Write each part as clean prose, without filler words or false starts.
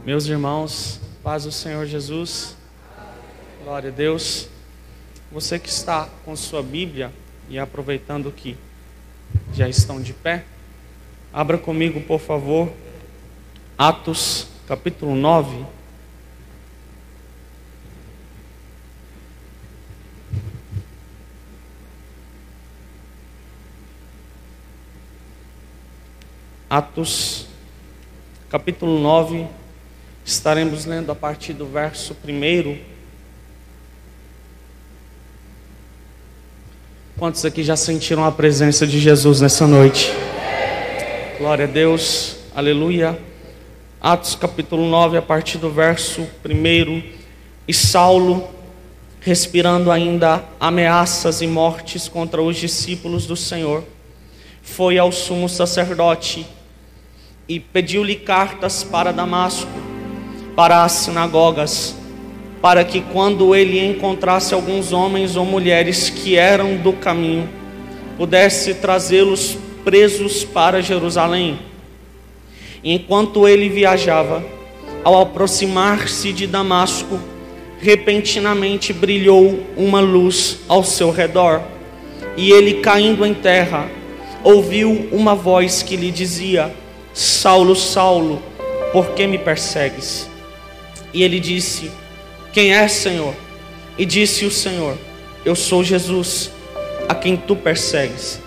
Meus irmãos, paz do Senhor Jesus, glória a Deus. Você que está com sua Bíblia e aproveitando que já estão de pé, abra comigo, por favor, Atos capítulo 9. Atos capítulo 9. Estaremos lendo a partir do verso 1. Quantos aqui já sentiram a presença de Jesus nessa noite? Glória a Deus, aleluia. Atos capítulo 9, a partir do verso 1. E Saulo, respirando ainda ameaças e mortes contra os discípulos do Senhor, foi ao sumo sacerdote e pediu-lhe cartas para Damasco, para as sinagogas, para que quando ele encontrasse alguns homens ou mulheres que eram do caminho, pudesse trazê-los presos para Jerusalém. E enquanto ele viajava, ao aproximar-se de Damasco, repentinamente brilhou uma luz ao seu redor, e ele, caindo em terra, ouviu uma voz que lhe dizia: Saulo, Saulo, por que me persegues? E ele disse: Quem é, Senhor? E disse o Senhor: Eu sou Jesus, a quem tu persegues.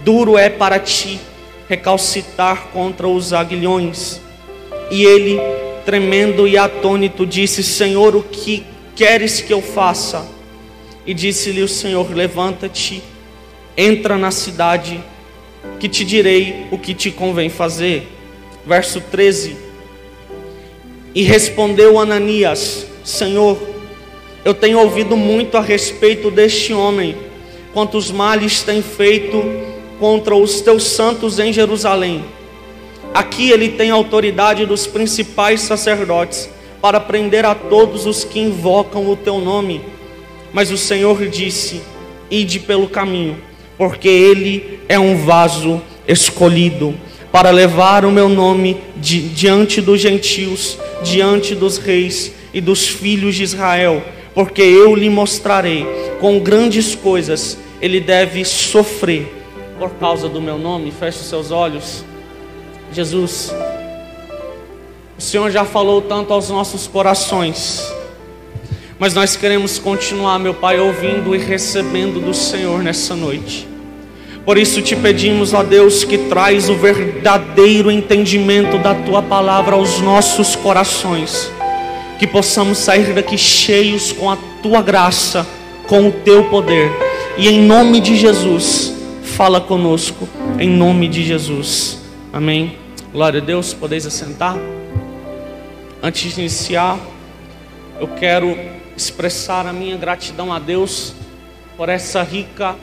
Duro é para ti recalcitar contra os aguilhões. E ele, tremendo e atônito, disse: Senhor, o que queres que eu faça? E disse-lhe o Senhor: Levanta-te, entra na cidade, que te direi o que te convém fazer. Verso 13. E respondeu Ananias: Senhor, eu tenho ouvido muito a respeito deste homem, quantos males tem feito contra os teus santos em Jerusalém. Aqui ele tem autoridade dos principais sacerdotes para prender a todos os que invocam o teu nome. Mas o Senhor disse: Ide pelo caminho, porque ele é um vaso escolhido para levar o meu nome diante dos gentios, diante dos reis e dos filhos de Israel, porque eu lhe mostrarei com grandes coisas ele deve sofrer por causa do meu nome. Feche os seus olhos. Jesus, o Senhor já falou tanto aos nossos corações, mas nós queremos continuar, meu Pai, ouvindo e recebendo do Senhor nessa noite. Por isso te pedimos, ó Deus, que traz o verdadeiro entendimento da Tua palavra aos nossos corações, que possamos sair daqui cheios com a Tua graça, com o Teu poder. E em nome de Jesus, fala conosco, em nome de Jesus. Amém. Glória a Deus, podeis assentar. Antes de iniciar, eu quero expressar a minha gratidão a Deus por essa rica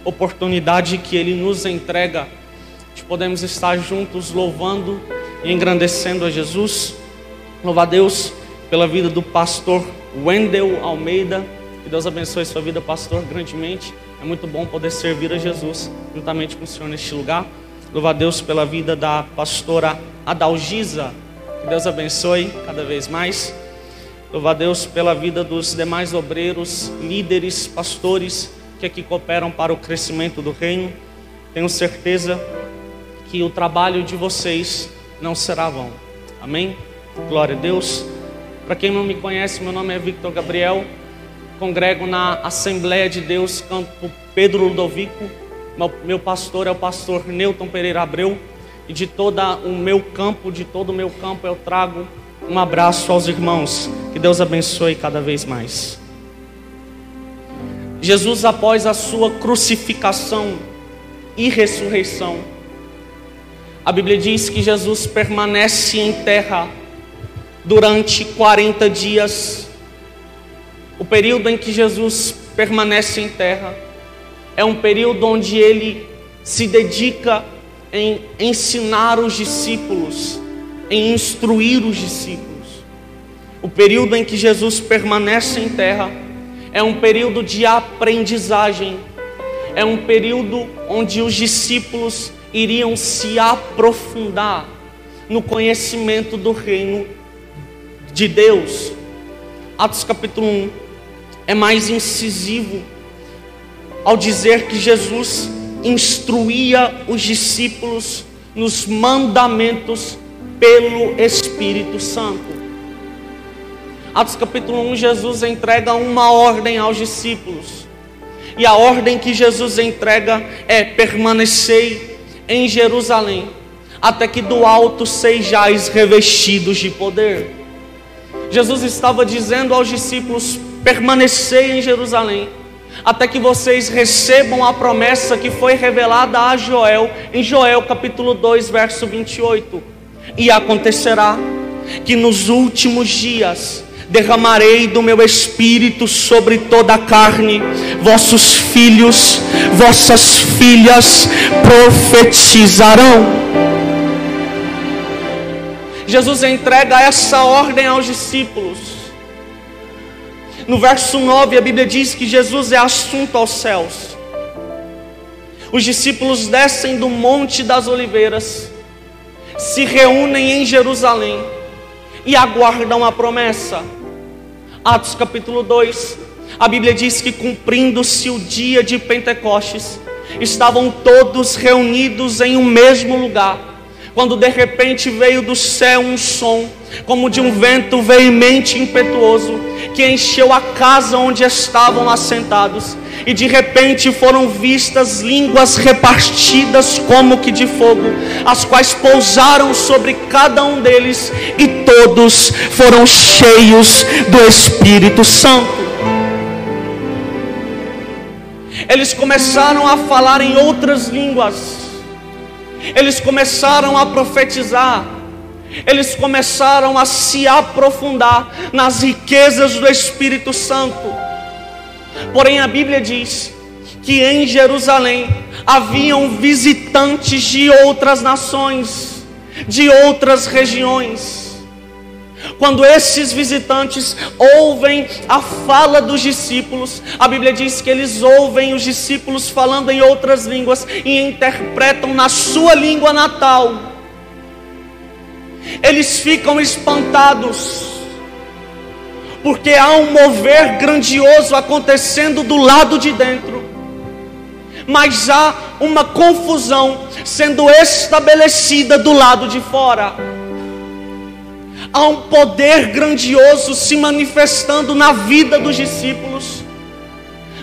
oportunidade que Ele nos entrega de podermos estar juntos louvando e engrandecendo a Jesus. Louvar a Deus pela vida do pastor Wendel Almeida. Que Deus abençoe sua vida, pastor, grandemente. É muito bom poder servir a Jesus juntamente com o Senhor neste lugar. Louvar a Deus pela vida da pastora Adalgisa. Que Deus abençoe cada vez mais. Louvar a Deus pela vida dos demais obreiros, líderes, pastores que aqui cooperam para o crescimento do reino. Tenho certeza que o trabalho de vocês não será vão. Amém? Glória a Deus. Para quem não me conhece, meu nome é Victor Gabriel. Congrego na Assembleia de Deus, Campo Pedro Ludovico. Meu pastor é o pastor Newton Pereira Abreu. E de todo o meu campo eu trago um abraço aos irmãos. Que Deus abençoe cada vez mais. Jesus, após a sua crucificação e ressurreição, a Bíblia diz que Jesus permanece em terra durante 40 dias. O período em que Jesus permanece em terra é um período onde Ele se dedica em ensinar os discípulos, em instruir os discípulos. O período em que Jesus permanece em terra é um período de aprendizagem, é um período onde os discípulos iriam se aprofundar no conhecimento do reino de Deus. Atos capítulo 1 é mais incisivo ao dizer que Jesus instruía os discípulos nos mandamentos pelo Espírito Santo. Atos capítulo 1, Jesus entrega uma ordem aos discípulos. E a ordem que Jesus entrega é: permanecei em Jerusalém, até que do alto sejais revestidos de poder. Jesus estava dizendo aos discípulos: permanecei em Jerusalém, até que vocês recebam a promessa que foi revelada a Joel, em Joel capítulo 2, verso 28. E acontecerá que nos últimos dias derramarei do meu espírito sobre toda a carne, vossos filhos, vossas filhas profetizarão. Jesus entrega essa ordem aos discípulos. No verso 9 a Bíblia diz que Jesus é assunto aos céus. Os discípulos descem do Monte das Oliveiras, se reúnem em Jerusalém e aguardam a promessa. Atos capítulo 2, a Bíblia diz que cumprindo-se o dia de Pentecostes, estavam todos reunidos em um mesmo lugar, quando de repente veio do céu um som, como de um vento veemente e impetuoso, que encheu a casa onde estavam assentados, e de repente foram vistas línguas repartidas como que de fogo, as quais pousaram sobre cada um deles, e todos foram cheios do Espírito Santo. Eles começaram a falar em outras línguas, eles começaram a profetizar, eles começaram a se aprofundar nas riquezas do Espírito Santo. Porém a Bíblia diz que em Jerusalém haviam visitantes de outras nações, de outras regiões. Quando esses visitantes ouvem a fala dos discípulos, a Bíblia diz que eles ouvem os discípulos falando em outras línguas e interpretam na sua língua natal. Eles ficam espantados, porque há um mover grandioso acontecendo do lado de dentro, mas há uma confusão sendo estabelecida do lado de fora. Há um poder grandioso se manifestando na vida dos discípulos,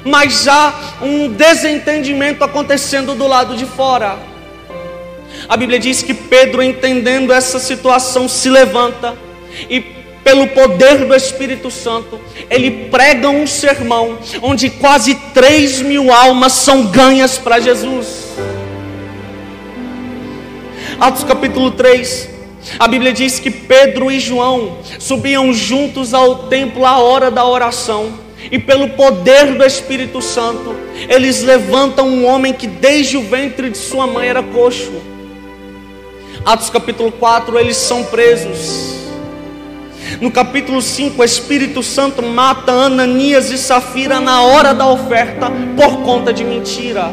mas há um desentendimento acontecendo do lado de fora. A Bíblia diz que Pedro, entendendo essa situação, se levanta e, pelo poder do Espírito Santo, ele prega um sermão onde quase 3.000 almas são ganhas para Jesus. Atos capítulo 3, a Bíblia diz que Pedro e João subiam juntos ao templo à hora da oração, e pelo poder do Espírito Santo eles levantam um homem que desde o ventre de sua mãe era coxo. Atos capítulo 4, eles são presos. No capítulo 5, o Espírito Santo mata Ananias e Safira na hora da oferta por conta de mentira.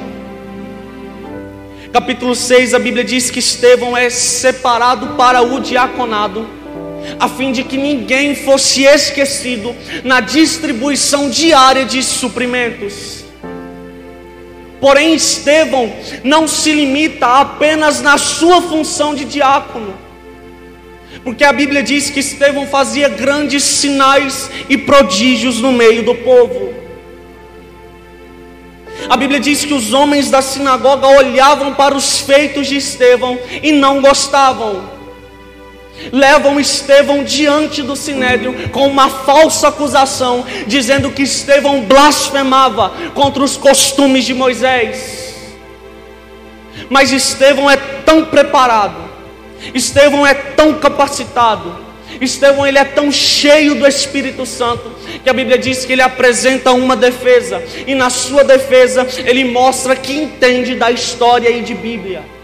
Capítulo 6, a Bíblia diz que Estevão é separado para o diaconado, a fim de que ninguém fosse esquecido na distribuição diária de suprimentos. Porém, Estevão não se limita apenas na sua função de diácono, porque a Bíblia diz que Estevão fazia grandes sinais e prodígios no meio do povo. A Bíblia diz que os homens da sinagoga olhavam para os feitos de Estevão e não gostavam. Levam Estevão diante do sinédrio com uma falsa acusação, dizendo que Estevão blasfemava contra os costumes de Moisés. Mas Estevão é tão preparado, Estevão é tão capacitado, Estevão ele é tão cheio do Espírito Santo, que a Bíblia diz que ele apresenta uma defesa, e na sua defesa ele mostra que entende da história e de Bíblia.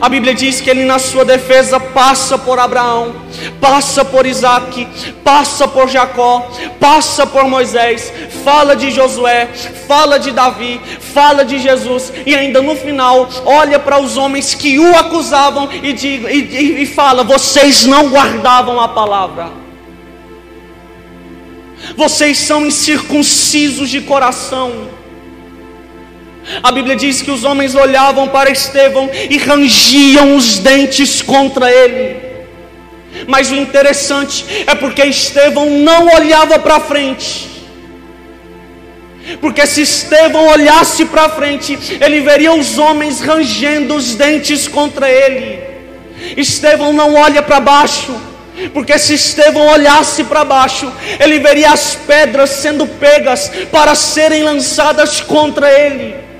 A Bíblia diz que ele, na sua defesa, passa por Abraão, passa por Isaac, passa por Jacó, passa por Moisés, fala de Josué, fala de Davi, fala de Jesus, e ainda no final olha para os homens que o acusavam e fala: vocês não guardavam a palavra, vocês são incircuncisos de coração. A Bíblia diz que os homens olhavam para Estevão e rangiam os dentes contra ele. Mas o interessante é porque Estevão não olhava para frente. Porque se Estevão olhasse para frente, ele veria os homens rangendo os dentes contra ele. Estevão não olha para baixo, porque se Estevão olhasse para baixo, ele veria as pedras sendo pegas para serem lançadas contra ele.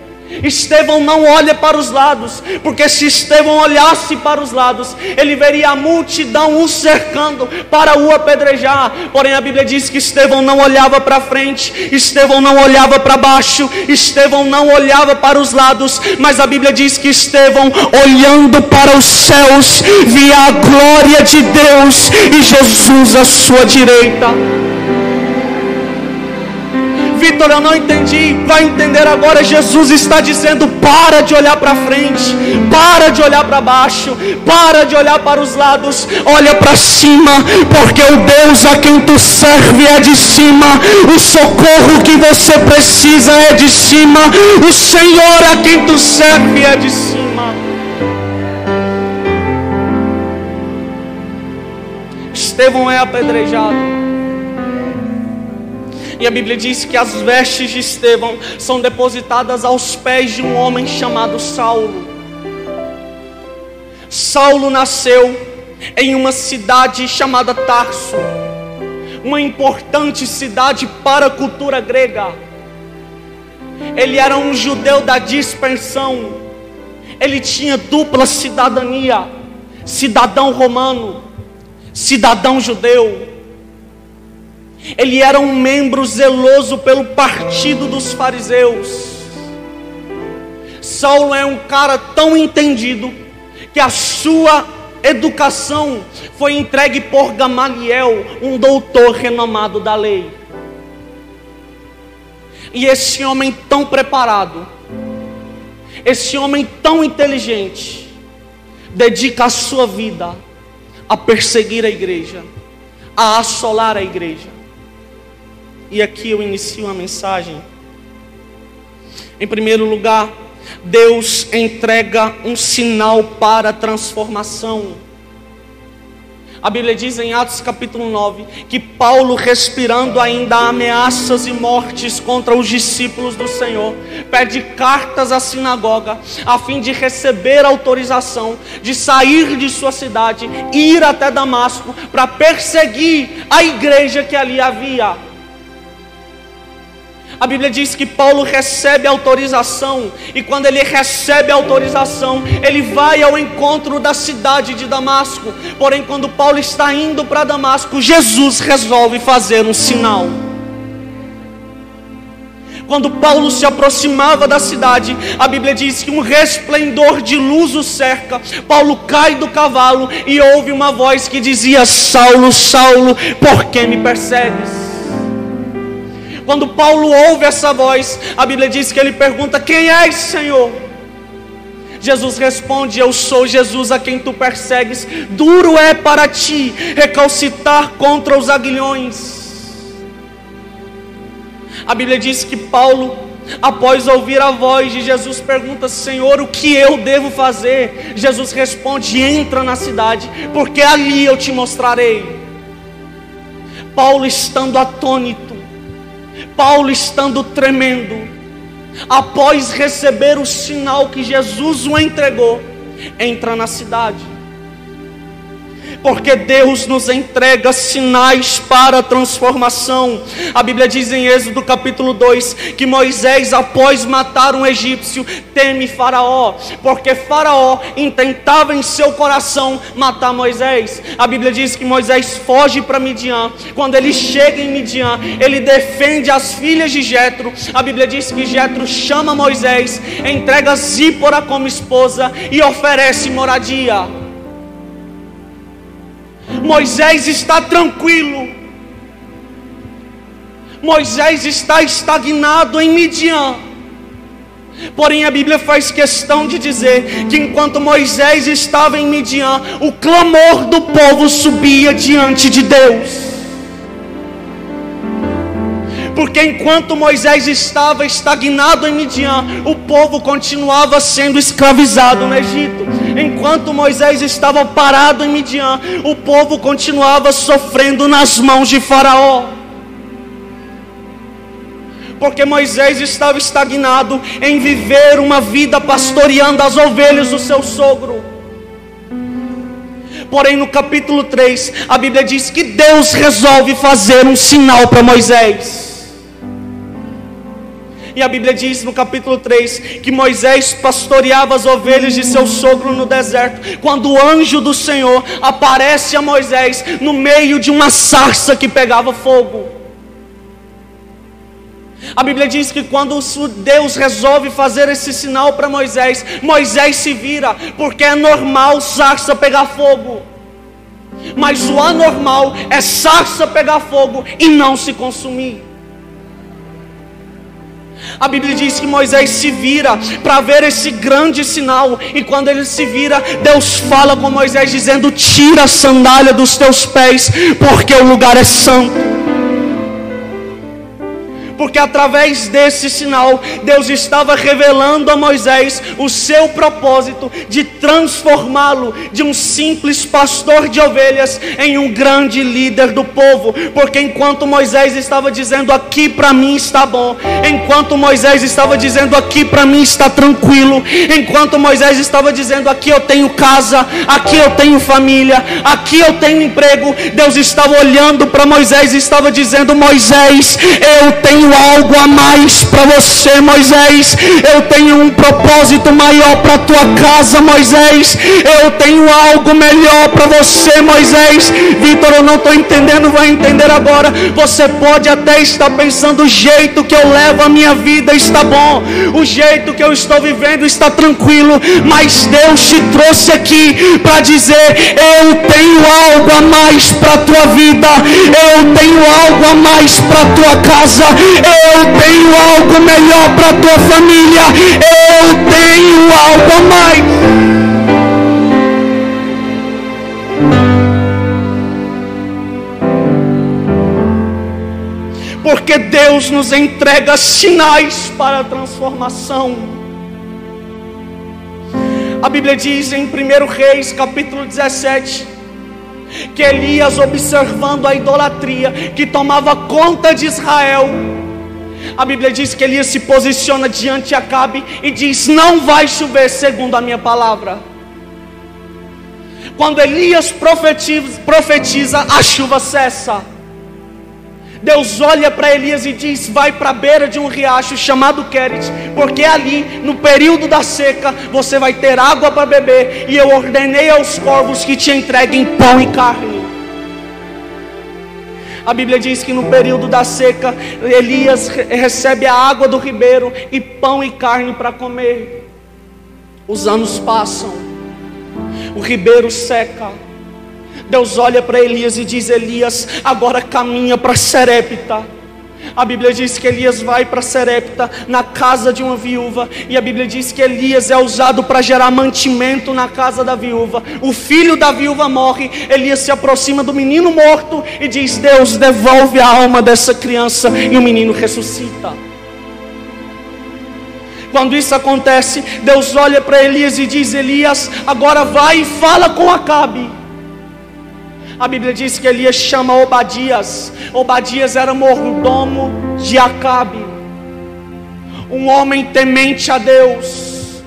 Estevão não olha para os lados, porque se Estevão olhasse para os lados, ele veria a multidão o cercando para o apedrejar. Porém a Bíblia diz que Estevão não olhava para frente, Estevão não olhava para baixo, Estevão não olhava para os lados, mas a Bíblia diz que Estevão, olhando para os céus, via a glória de Deus e Jesus à sua direita. Vitor, eu não entendi. Vai entender agora. Jesus está dizendo: para de olhar para frente, para de olhar para baixo, para de olhar para os lados, olha para cima, porque o Deus a quem tu serve é de cima, o socorro que você precisa é de cima, o Senhor a quem tu serve é de cima. Estevão é apedrejado, e a Bíblia diz que as vestes de Estevão são depositadas aos pés de um homem chamado Saulo. Saulo nasceu em uma cidade chamada Tarso, uma importante cidade para a cultura grega. Ele era um judeu da dispersão. Ele tinha dupla cidadania: cidadão romano, cidadão judeu. Ele era um membro zeloso pelo partido dos fariseus. Saulo é um cara tão entendido que a sua educação foi entregue por Gamaliel, um doutor renomado da lei. E esse homem tão preparado, esse homem tão inteligente, dedica a sua vida a perseguir a igreja, a assolar a igreja. E aqui eu inicio a mensagem. Em primeiro lugar, Deus entrega um sinal para a transformação. A Bíblia diz em Atos capítulo 9 que Paulo, respirando ainda ameaças e mortes contra os discípulos do Senhor, pede cartas à sinagoga a fim de receber autorização de sair de sua cidade e ir até Damasco para perseguir a igreja que ali havia. A Bíblia diz que Paulo recebe autorização, e quando ele recebe autorização, ele vai ao encontro da cidade de Damasco. Porém, quando Paulo está indo para Damasco, Jesus resolve fazer um sinal. Quando Paulo se aproximava da cidade, a Bíblia diz que um resplendor de luz o cerca. Paulo cai do cavalo e ouve uma voz que dizia: Saulo, Saulo, por que me persegues? Quando Paulo ouve essa voz, a Bíblia diz que ele pergunta: quem és, Senhor? Jesus responde: eu sou Jesus a quem tu persegues. Duro é para ti recalcitrar contra os aguilhões. A Bíblia diz que Paulo, após ouvir a voz de Jesus, pergunta: Senhor, o que eu devo fazer? Jesus responde: entra na cidade, porque ali eu te mostrarei. Paulo, estando atônito, Paulo, estando tremendo, após receber o sinal que Jesus o entregou, entra na cidade. Porque Deus nos entrega sinais para a transformação. A Bíblia diz em Êxodo capítulo 2 que Moisés, após matar um egípcio, teme Faraó, porque Faraó intentava em seu coração matar Moisés. A Bíblia diz que Moisés foge para Midian. Quando ele chega em Midian, ele defende as filhas de Jetro. A Bíblia diz que Jetro chama Moisés, entrega Zípora como esposa e oferece moradia. Moisés está tranquilo. Moisés está estagnado em Midian. Porém a Bíblia faz questão de dizer que enquanto Moisés estava em Midian, o clamor do povo subia diante de Deus. Porque enquanto Moisés estava estagnado em Midian, o povo continuava sendo escravizado no Egito. Enquanto Moisés estava parado em Midian, o povo continuava sofrendo nas mãos de Faraó. Porque Moisés estava estagnado em viver uma vida pastoreando as ovelhas do seu sogro. Porém no capítulo 3, a Bíblia diz que Deus resolve fazer um sinal para Moisés. E a Bíblia diz no capítulo 3 que Moisés pastoreava as ovelhas de seu sogro no deserto, quando o anjo do Senhor aparece a Moisés no meio de uma sarça que pegava fogo. A Bíblia diz que quando Deus resolve fazer esse sinal para Moisés, Moisés se vira, porque é normal sarça pegar fogo. Mas o anormal é sarça pegar fogo e não se consumir. A Bíblia diz que Moisés se vira para ver esse grande sinal. E quando ele se vira, Deus fala com Moisés dizendo: tira a sandália dos teus pés, porque o lugar é santo. Porque através desse sinal, Deus estava revelando a Moisés o seu propósito de transformá-lo de um simples pastor de ovelhas em um grande líder do povo. Porque enquanto Moisés estava dizendo: aqui para mim está bom, enquanto Moisés estava dizendo: aqui para mim está tranquilo, enquanto Moisés estava dizendo: aqui eu tenho casa, aqui eu tenho família, aqui eu tenho emprego, Deus estava olhando para Moisés e estava dizendo: Moisés, eu tenho algo a mais para você, Moisés. Eu tenho um propósito maior para a tua casa, Moisés. Eu tenho algo melhor para você, Moisés. Vitor, eu não estou entendendo, vai entender agora. Você pode até estar pensando: o jeito que eu levo a minha vida está bom, o jeito que eu estou vivendo está tranquilo, mas Deus te trouxe aqui para dizer: eu tenho algo a mais para a tua vida, eu tenho algo a mais para a tua casa, eu tenho algo melhor para a tua família, eu tenho algo a mais. Porque Deus nos entrega sinais para a transformação. A Bíblia diz em 1 Reis capítulo 17 que Elias, observando a idolatria que tomava conta de Israel, a Bíblia diz que Elias se posiciona diante de Acabe e diz: não vai chover segundo a minha palavra. Quando Elias profetiza, a chuva cessa. Deus olha para Elias e diz: vai para a beira de um riacho chamado Querite, porque ali no período da seca você vai ter água para beber, e eu ordenei aos corvos que te entreguem pão e carne. A Bíblia diz que no período da seca Elias recebe a água do ribeiro e pão e carne para comer. Os anos passam, o ribeiro seca. Deus olha para Elias e diz: Elias, agora caminha para Serepta. A Bíblia diz que Elias vai para Serepta, na casa de uma viúva. E a Bíblia diz que Elias é usado para gerar mantimento na casa da viúva. O filho da viúva morre. Elias se aproxima do menino morto e diz: Deus, devolve a alma dessa criança. E o menino ressuscita. Quando isso acontece, Deus olha para Elias e diz: Elias, agora vai e fala com Acabe. A Bíblia diz que Elias chama Obadias. Obadias era mordomo de Acabe, um homem temente a Deus.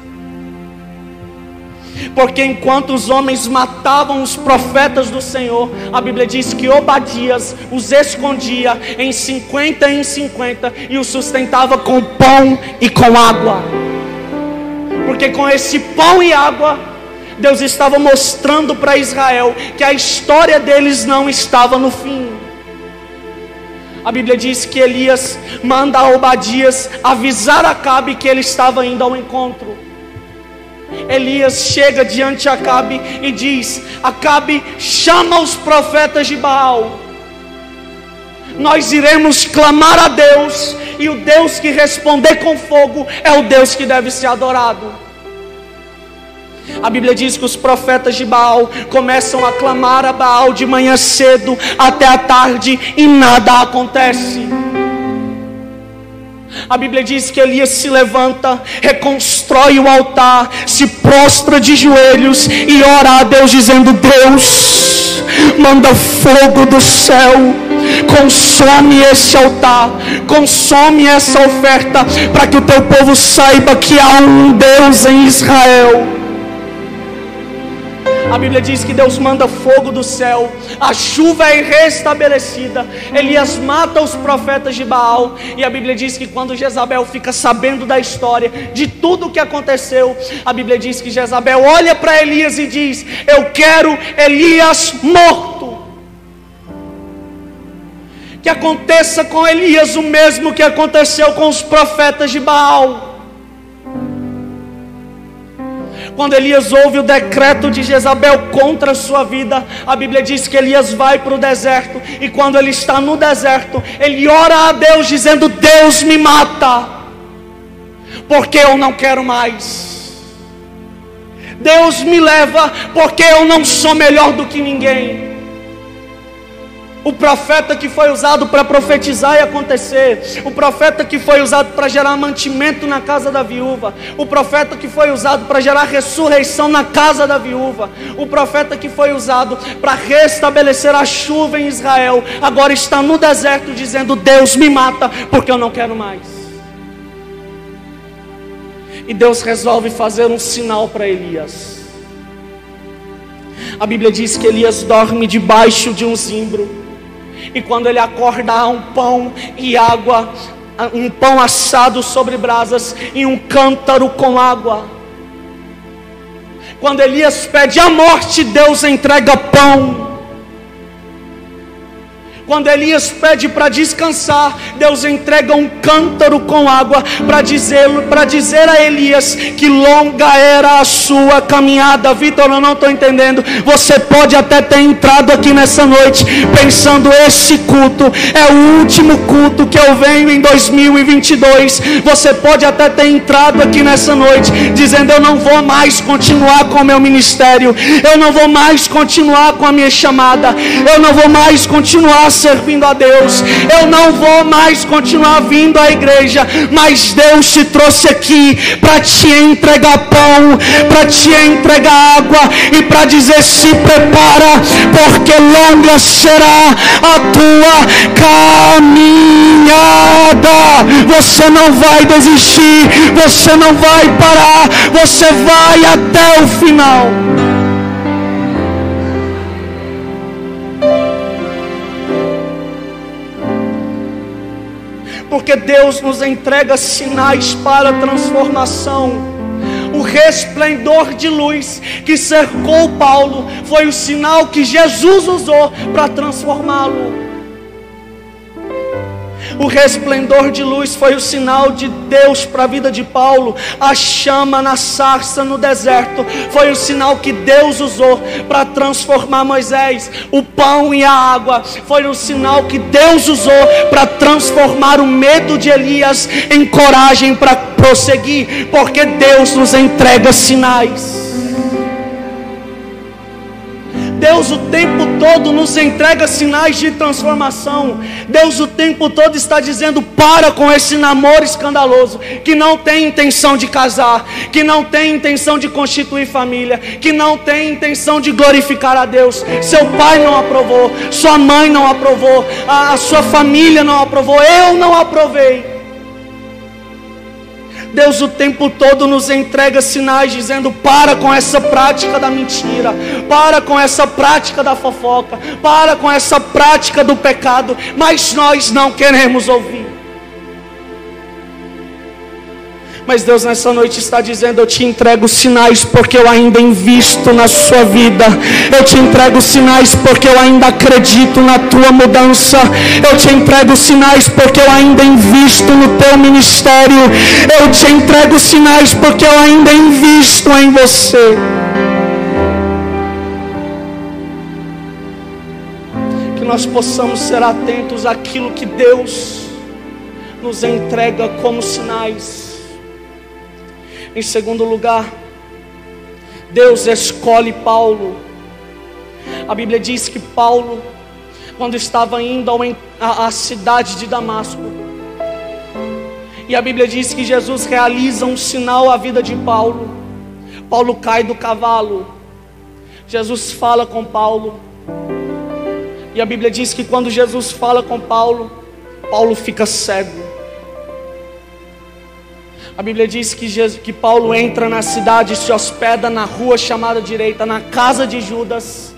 Porque enquanto os homens matavam os profetas do Senhor, a Bíblia diz que Obadias os escondia em 50 e os sustentava com pão e com água. Porque com esse pão e água, Deus estava mostrando para Israel que a história deles não estava no fim. A Bíblia diz que Elias manda a Obadias avisar Acabe que ele estava indo ao encontro. Elias chega diante de Acabe e diz: Acabe, chama os profetas de Baal. Nós iremos clamar a Deus, e o Deus que responder com fogo é o Deus que deve ser adorado. A Bíblia diz que os profetas de Baal começam a clamar a Baal de manhã cedo até a tarde e nada acontece. A Bíblia diz que Elias se levanta, reconstrói o altar, se prostra de joelhos e ora a Deus dizendo: Deus, manda fogo do céu, consome esse altar, consome essa oferta, para que o teu povo saiba que há um Deus em Israel. A Bíblia diz que Deus manda fogo do céu, a chuva é restabelecida, Elias mata os profetas de Baal, e a Bíblia diz que quando Jezabel fica sabendo da história, de tudo o que aconteceu, a Bíblia diz que Jezabel olha para Elias e diz: eu quero Elias morto. Que aconteça com Elias o mesmo que aconteceu com os profetas de Baal. Quando Elias ouve o decreto de Jezabel contra a sua vida, a Bíblia diz que Elias vai para o deserto, e quando ele está no deserto, ele ora a Deus dizendo: Deus, me mata, porque eu não quero mais. Deus, me leva, porque eu não sou melhor do que ninguém. O profeta que foi usado para profetizar e acontecer, o profeta que foi usado para gerar mantimento na casa da viúva, o profeta que foi usado para gerar ressurreição na casa da viúva, o profeta que foi usado para restabelecer a chuva em Israel, agora está no deserto dizendo: Deus, me mata, porque eu não quero mais. E Deus resolve fazer um sinal para Elias. A Bíblia diz que Elias dorme debaixo de um zimbro, e quando ele acorda há um pão e água, um pão assado sobre brasas e um cântaro com água. Quando Elias pede a morte, Deus entrega pão. Quando Elias pede para descansar, Deus entrega um cântaro com água para dizer a Elias que longa era a sua caminhada. Vitor, eu não estou entendendo. Você pode até ter entrado aqui nessa noite pensando: esse culto é o último culto que eu venho em 2022. Você pode até ter entrado aqui nessa noite dizendo: eu não vou mais continuar com o meu ministério, eu não vou mais continuar com a minha chamada, eu não vou mais continuar servindo a Deus, eu não vou mais continuar vindo à igreja. Mas Deus te trouxe aqui para te entregar pão, para te entregar água e para dizer: se prepara, porque longa será a tua caminhada. Você não vai desistir, você não vai parar, você vai até o final. Porque Deus nos entrega sinais para a transformação. O resplendor de luz que cercou Paulo foi o sinal que Jesus usou para transformá-lo. O resplendor de luz foi o sinal de Deus para a vida de Paulo. A chama na sarça no deserto foi o sinal que Deus usou para transformar Moisés. O pão e a água foi o sinal que Deus usou para transformar o medo de Elias em coragem para prosseguir. Porque Deus nos entrega sinais. Deus o tempo todo nos entrega sinais de transformação. Deus o tempo todo está dizendo: para com esse namoro escandaloso, que não tem intenção de casar, que não tem intenção de constituir família, que não tem intenção de glorificar a Deus. Seu pai não aprovou, sua mãe não aprovou, a sua família não aprovou, eu não aprovei. Deus o tempo todo nos entrega sinais dizendo: para com essa prática da mentira, para com essa prática da fofoca, para com essa prática do pecado, mas nós não queremos ouvir. Mas Deus nessa noite está dizendo: eu te entrego sinais porque eu ainda invisto na sua vida. Eu te entrego sinais porque eu ainda acredito na tua mudança. Eu te entrego sinais porque eu ainda invisto no teu ministério. Eu te entrego sinais porque eu ainda invisto em você. Que nós possamos ser atentos àquilo que Deus nos entrega como sinais. Em segundo lugar, Deus escolhe Paulo. A Bíblia diz que Paulo, quando estava indo à cidade de Damasco, e a Bíblia diz que Jesus realiza um sinal à vida de Paulo. Paulo cai do cavalo. Jesus fala com Paulo. E a Bíblia diz que quando Jesus fala com Paulo, Paulo fica cego. A Bíblia diz que Paulo entra na cidade e se hospeda na rua chamada direita, na casa de Judas.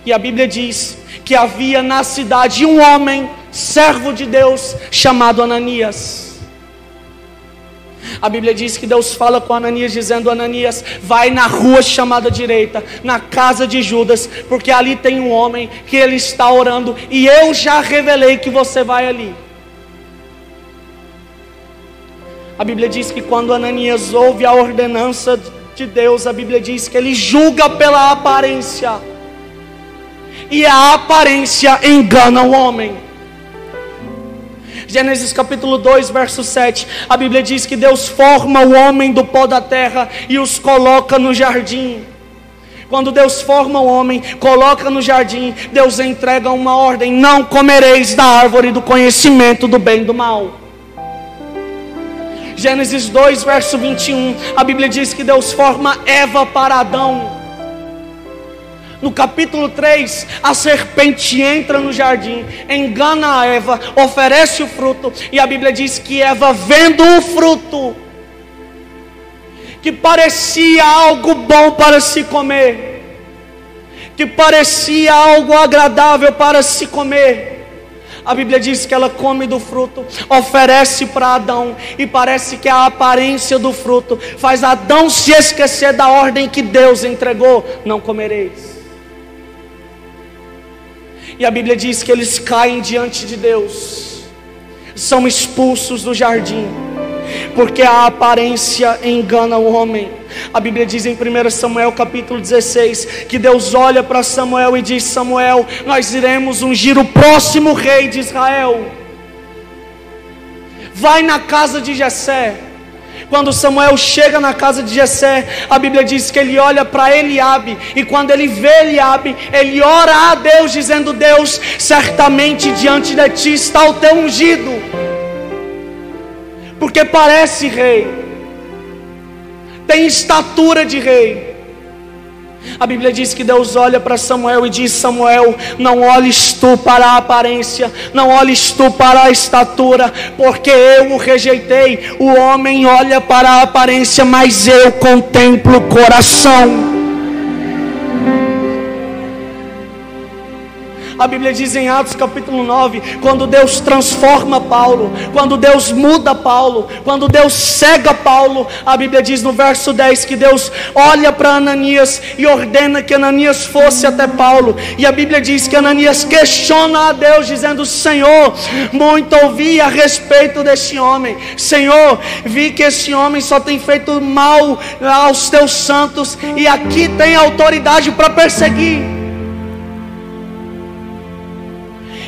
E a Bíblia diz que havia na cidade um homem, servo de Deus, chamado Ananias. A Bíblia diz que Deus fala com Ananias dizendo: Ananias, vai na rua chamada direita, na casa de Judas, porque ali tem um homem que ele está orando, e eu já revelei que você vai ali. A Bíblia diz que quando Ananias ouve a ordenança de Deus, a Bíblia diz que ele julga pela aparência, e a aparência engana o homem. Gênesis capítulo 2, verso 7, a Bíblia diz que Deus forma o homem do pó da terra e os coloca no jardim. Quando Deus forma o homem, coloca no jardim, Deus entrega uma ordem: não comereis da árvore do conhecimento do bem e do mal. Gênesis 2, verso 21, a Bíblia diz que Deus forma Eva para Adão. No capítulo 3, a serpente entra no jardim, engana a Eva, oferece o fruto, e a Bíblia diz que Eva, vendo o fruto, que parecia algo bom para se comer, que parecia algo agradável para se comer, a Bíblia diz que ela come do fruto, oferece para Adão, e parece que a aparência do fruto faz Adão se esquecer da ordem que Deus entregou: não comereis. E a Bíblia diz que eles caem diante de Deus, são expulsos do jardim, porque a aparência engana o homem. A Bíblia diz em 1 Samuel capítulo 16, que Deus olha para Samuel e diz: Samuel, nós iremos ungir o próximo rei de Israel. Vai na casa de Jessé. Quando Samuel chega na casa de Jessé, a Bíblia diz que ele olha para Eliabe, e quando ele vê Eliabe, ele ora a Deus dizendo: Deus, certamente diante de ti está o teu ungido, porque parece rei, tem estatura de rei. A Bíblia diz que Deus olha para Samuel e diz: Samuel, não olhes tu para a aparência, não olhes tu para a estatura, porque eu o rejeitei. O homem olha para a aparência, mas eu contemplo o coração. A Bíblia diz em Atos capítulo 9, quando Deus transforma Paulo, quando Deus muda Paulo, quando Deus cega Paulo, a Bíblia diz no verso 10 que Deus olha para Ananias e ordena que Ananias fosse até Paulo. E a Bíblia diz que Ananias questiona a Deus dizendo: Senhor, muito ouvi a respeito desse homem. Senhor, vi que esse homem só tem feito mal aos teus santos, e aqui tem autoridade para perseguir.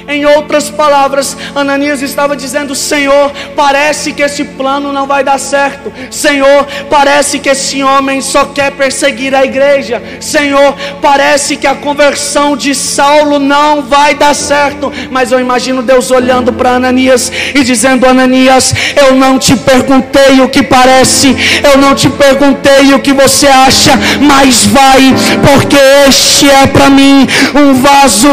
Em outras palavras, Ananias estava dizendo: Senhor, parece que esse plano não vai dar certo. Senhor, parece que esse homem só quer perseguir a igreja. Senhor, parece que a conversão de Saulo não vai dar certo. Mas eu imagino Deus olhando para Ananias e dizendo: Ananias, eu não te perguntei o que parece, eu não te perguntei o que você acha, mas vai, porque este é para mim um vaso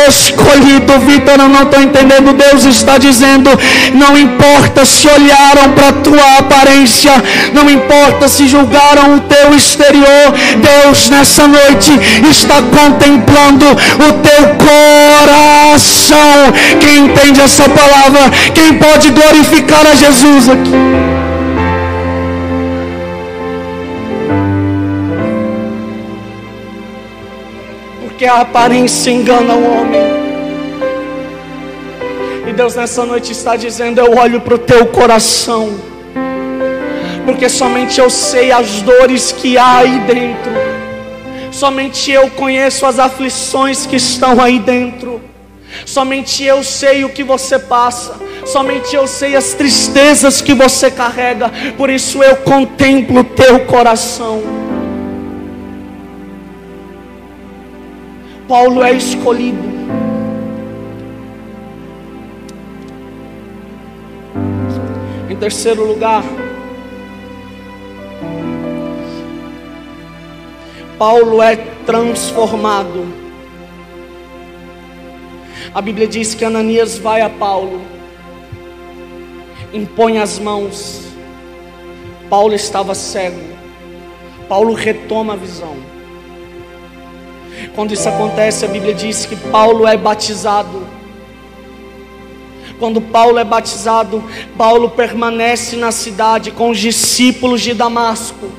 escolhido, Vitor, eu não estou entendendo. Deus está dizendo: não importa se olharam para a tua aparência, não importa se julgaram o teu exterior, Deus nessa noite está contemplando o teu coração. Quem entende essa palavra? Quem pode glorificar a Jesus aqui? Porque a aparência engana o homem. E Deus nessa noite está dizendo: eu olho para o teu coração, porque somente eu sei as dores que há aí dentro, somente eu conheço as aflições que estão aí dentro, somente eu sei o que você passa, somente eu sei as tristezas que você carrega. Por isso eu contemplo o teu coração. Paulo é escolhido. Em terceiro lugar, Paulo é transformado. A Bíblia diz que Ananias vai a Paulo, impõe as mãos. Paulo estava cego. Paulo retoma a visão. Quando isso acontece, a Bíblia diz que Paulo é batizado. Quando Paulo é batizado, Paulo permanece na cidade com os discípulos de Damasco.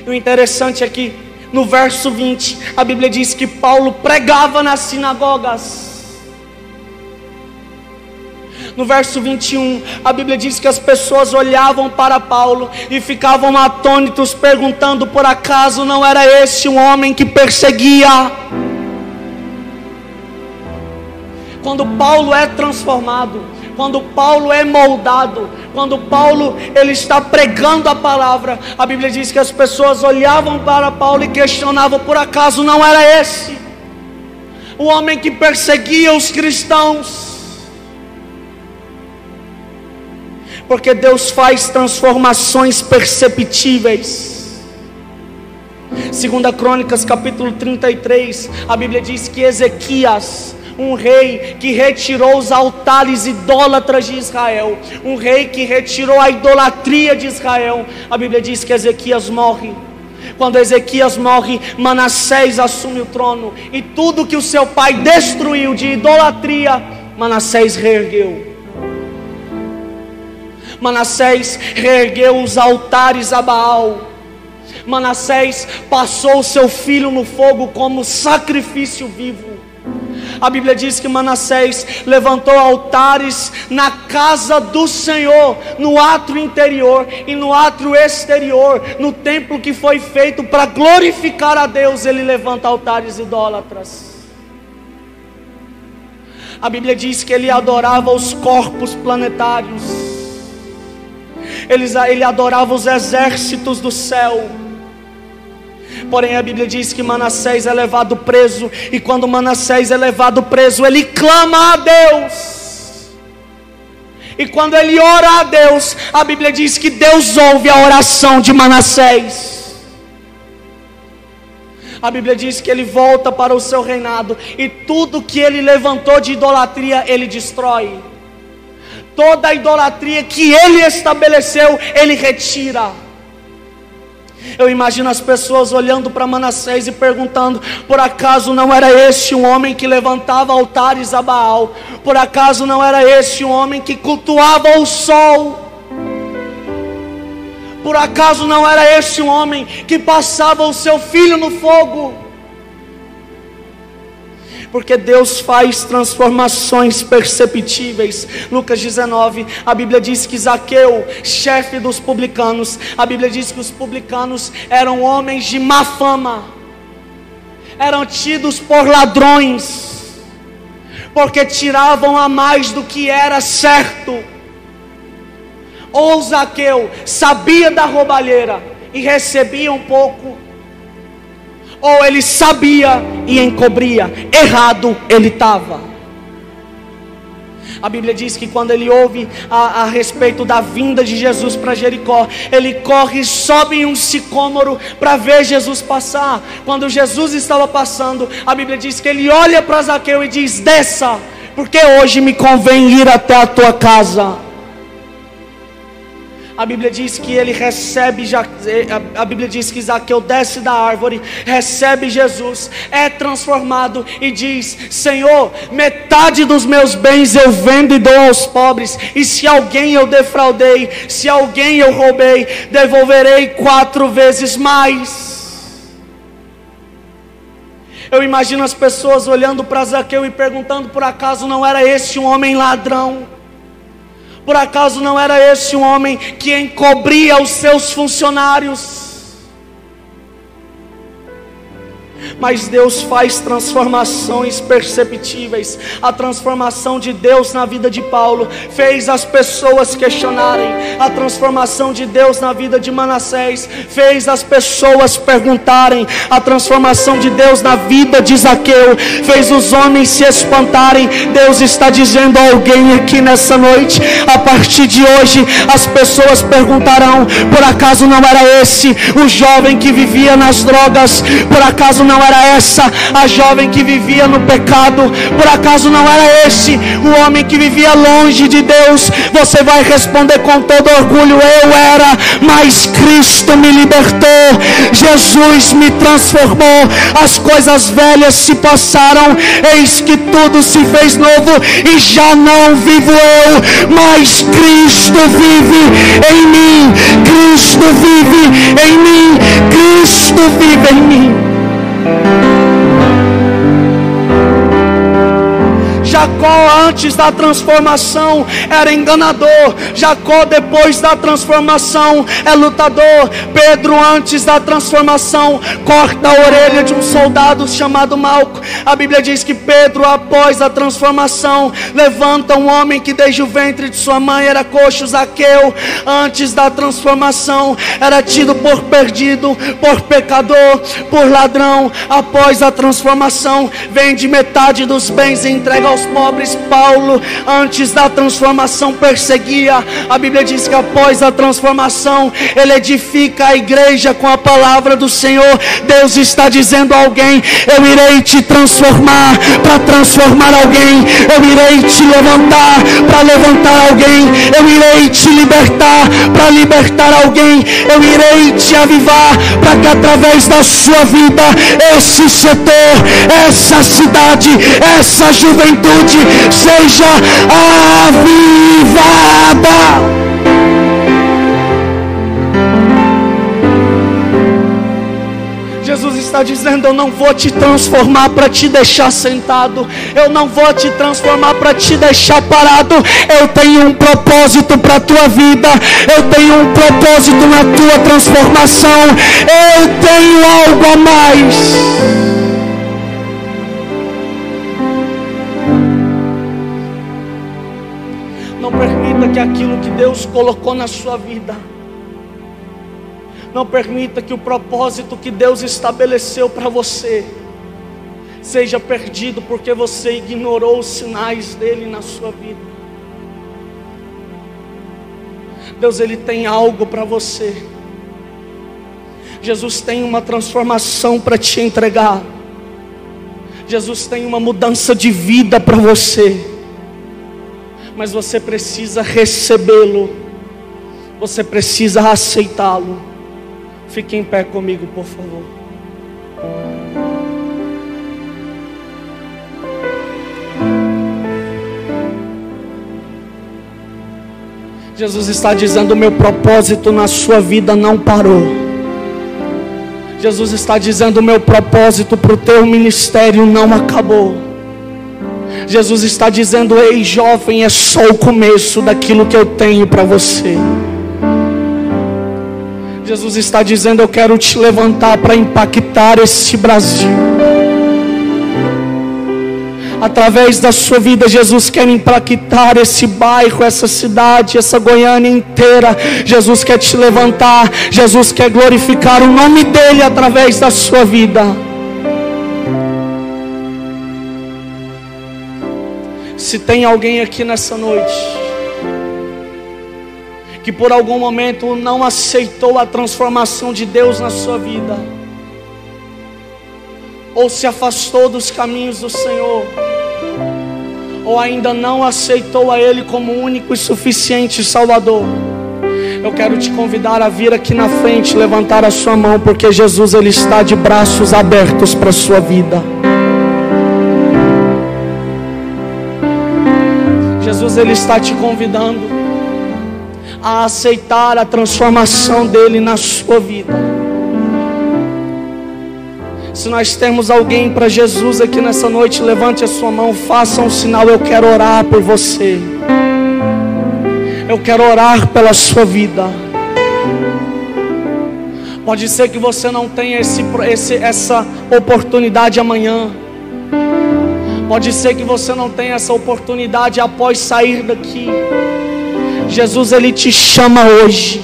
E o interessante é que no verso 20, a Bíblia diz que Paulo pregava nas sinagogas. No verso 21, a Bíblia diz que as pessoas olhavam para Paulo e ficavam atônitos, perguntando: por acaso não era esse um homem que perseguia? Quando Paulo é transformado, quando Paulo é moldado, quando Paulo ele está pregando a palavra, a Bíblia diz que as pessoas olhavam para Paulo e questionavam: por acaso não era esse o homem que perseguia os cristãos? Porque Deus faz transformações perceptíveis. 2 Crônicas capítulo 33, a Bíblia diz que Ezequias, um rei que retirou os altares idólatras de Israel, um rei que retirou a idolatria de Israel, a Bíblia diz que Ezequias morre. Quando Ezequias morre, Manassés assume o trono, e tudo que o seu pai destruiu de idolatria, Manassés reergueu. Manassés reergueu os altares a Baal. Manassés passou o seu filho no fogo como sacrifício vivo. A Bíblia diz que Manassés levantou altares na casa do Senhor, no átrio interior e no átrio exterior, no templo que foi feito para glorificar a Deus. Ele levanta altares idólatras. A Bíblia diz que ele adorava os corpos planetários. Ele adorava os exércitos do céu. Porém a Bíblia diz que Manassés é levado preso, e quando Manassés é levado preso, ele clama a Deus. E quando ele ora a Deus, a Bíblia diz que Deus ouve a oração de Manassés. A Bíblia diz que ele volta para o seu reinado, e tudo que ele levantou de idolatria, ele destrói. Toda a idolatria que ele estabeleceu, ele retira. Eu imagino as pessoas olhando para Manassés e perguntando: por acaso não era este um homem que levantava altares a Baal? Por acaso não era este um homem que cultuava o sol? Por acaso não era este um homem que passava o seu filho no fogo? Porque Deus faz transformações perceptíveis. Lucas 19, a Bíblia diz que Zaqueu, chefe dos publicanos, a Bíblia diz que os publicanos eram homens de má fama, eram tidos por ladrões, porque tiravam a mais do que era certo. Ou Zaqueu sabia da roubalheira e recebia um pouco, ou ele sabia e encobria. Errado ele estava. A Bíblia diz que quando ele ouve a respeito da vinda de Jesus para Jericó, ele corre e sobe em um sicômoro para ver Jesus passar. Quando Jesus estava passando, a Bíblia diz que ele olha para Zaqueu e diz: desça, porque hoje me convém ir até a tua casa. A Bíblia diz que ele recebe, a Bíblia diz que Zaqueu desce da árvore, recebe Jesus, é transformado e diz: Senhor, metade dos meus bens eu vendo e dou aos pobres, e se alguém eu defraudei, se alguém eu roubei, devolverei 4 vezes mais. Eu imagino as pessoas olhando para Zaqueu e perguntando: por acaso não era esse um homem ladrão? Por acaso não era esse um homem que encobria os seus funcionários? Mas Deus faz transformações perceptíveis. A transformação de Deus na vida de Paulo fez as pessoas questionarem. A transformação de Deus na vida de Manassés fez as pessoas perguntarem. A transformação de Deus na vida de Zaqueu fez os homens se espantarem. Deus está dizendo a alguém aqui nessa noite: a partir de hoje as pessoas perguntarão: por acaso não era esse o jovem que vivia nas drogas? Por acaso não era essa a jovem que vivia no pecado? Por acaso não era esse o homem que vivia longe de Deus? Você vai responder com todo orgulho: eu era, mas Cristo me libertou, Jesus me transformou, as coisas velhas se passaram, eis que tudo se fez novo, e já não vivo eu, mas Cristo vive em mim, Cristo vive em mim, Cristo vive em mim. Jacó antes da transformação era enganador. Jacó depois da transformação é lutador. Pedro antes da transformação corta a orelha de um soldado chamado Malco. A Bíblia diz que Pedro após a transformação levanta um homem que desde o ventre de sua mãe era coxo. Zaqueu antes da transformação era tido por perdido, por pecador, por ladrão. Após a transformação vende metade dos bens e entrega aos pobres. Paulo antes da transformação perseguia. A Bíblia diz que após a transformação ele edifica a igreja com a palavra do Senhor. Deus está dizendo a alguém: eu irei te transformar para transformar alguém, eu irei te levantar para levantar alguém, eu irei te libertar para libertar alguém, eu irei te avivar para que através da sua vida esse setor, essa cidade, essa juventude seja avivada. Jesus está dizendo: eu não vou te transformar para te deixar sentado, eu não vou te transformar para te deixar parado. Eu tenho um propósito para a tua vida, eu tenho um propósito na tua transformação, eu tenho algo a mais. Não permita que aquilo que Deus colocou na sua vida, não permita que o propósito que Deus estabeleceu para você seja perdido porque você ignorou os sinais dele na sua vida. Deus, ele tem algo para você. Jesus tem uma transformação para te entregar. Jesus tem uma mudança de vida para você. Mas você precisa recebê-lo, você precisa aceitá-lo. Fique em pé comigo, por favor. Jesus está dizendo: o meu propósito na sua vida não parou. Jesus está dizendo: o meu propósito para o teu ministério não acabou. Jesus está dizendo: ei jovem, é só o começo daquilo que eu tenho para você. Jesus está dizendo: eu quero te levantar para impactar esse Brasil. Através da sua vida, Jesus quer impactar esse bairro, essa cidade, essa Goiânia inteira. Jesus quer te levantar, Jesus quer glorificar o nome dele através da sua vida. Se tem alguém aqui nessa noite que por algum momento não aceitou a transformação de Deus na sua vida, ou se afastou dos caminhos do Senhor, ou ainda não aceitou a Ele como único e suficiente Salvador, eu quero te convidar a vir aqui na frente, levantar a sua mão, porque Jesus, Ele está de braços abertos para a sua vida. Jesus, Ele está te convidando a aceitar a transformação dEle na sua vida. Se nós temos alguém para Jesus aqui nessa noite, levante a sua mão, faça um sinal. Eu quero orar por você. Eu quero orar pela sua vida. Pode ser que você não tenha essa oportunidade amanhã. Pode ser que você não tenha essa oportunidade após sair daqui. Jesus, Ele te chama hoje.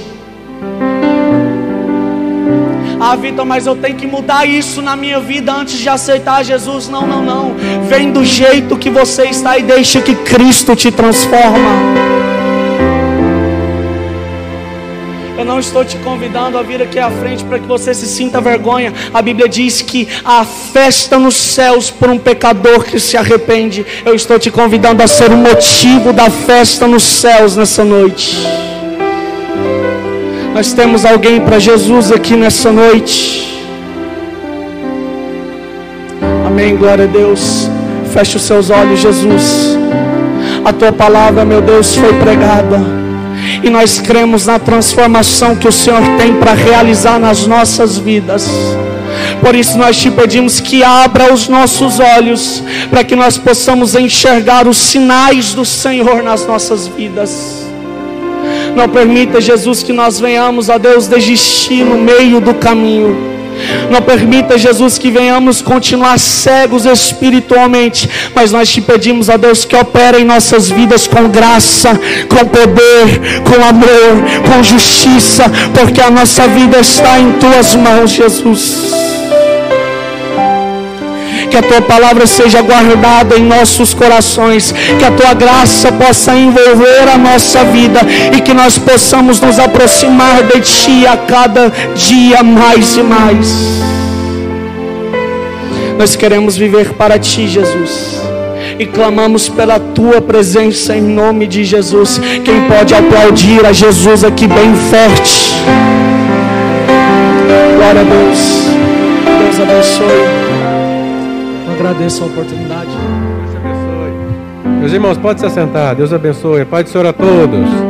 Ah, Vitor, mas eu tenho que mudar isso na minha vida antes de aceitar Jesus. Não, não, não. Vem do jeito que você está e deixa que Cristo te transforma. Eu não estou te convidando a vir aqui à frente para que você se sinta vergonha. A Bíblia diz que há festa nos céus por um pecador que se arrepende. Eu estou te convidando a ser o motivo da festa nos céus nessa noite. Nós temos alguém para Jesus aqui nessa noite. Amém, glória a Deus. Feche os seus olhos, Jesus. A tua palavra, meu Deus, foi pregada. E nós cremos na transformação que o Senhor tem para realizar nas nossas vidas. Por isso nós te pedimos que abra os nossos olhos, para que nós possamos enxergar os sinais do Senhor nas nossas vidas. Não permita, Jesus, que nós venhamos, ó Deus, desistir no meio do caminho. Não permita, Jesus, que venhamos continuar cegos espiritualmente, mas nós te pedimos, ó Deus, que opere em nossas vidas com graça, com poder, com amor, com justiça, porque a nossa vida está em tuas mãos, Jesus. Que a tua palavra seja guardada em nossos corações, que a tua graça possa envolver a nossa vida e que nós possamos nos aproximar de ti a cada dia mais e mais. Nós queremos viver para ti, Jesus, e clamamos pela tua presença em nome de Jesus. Quem pode aplaudir a Jesus aqui bem forte? Glória a Deus. Deus abençoe. Agradeço a oportunidade. Deus abençoe. Meus irmãos, pode se assentar. Deus abençoe. Pai do Senhor a todos.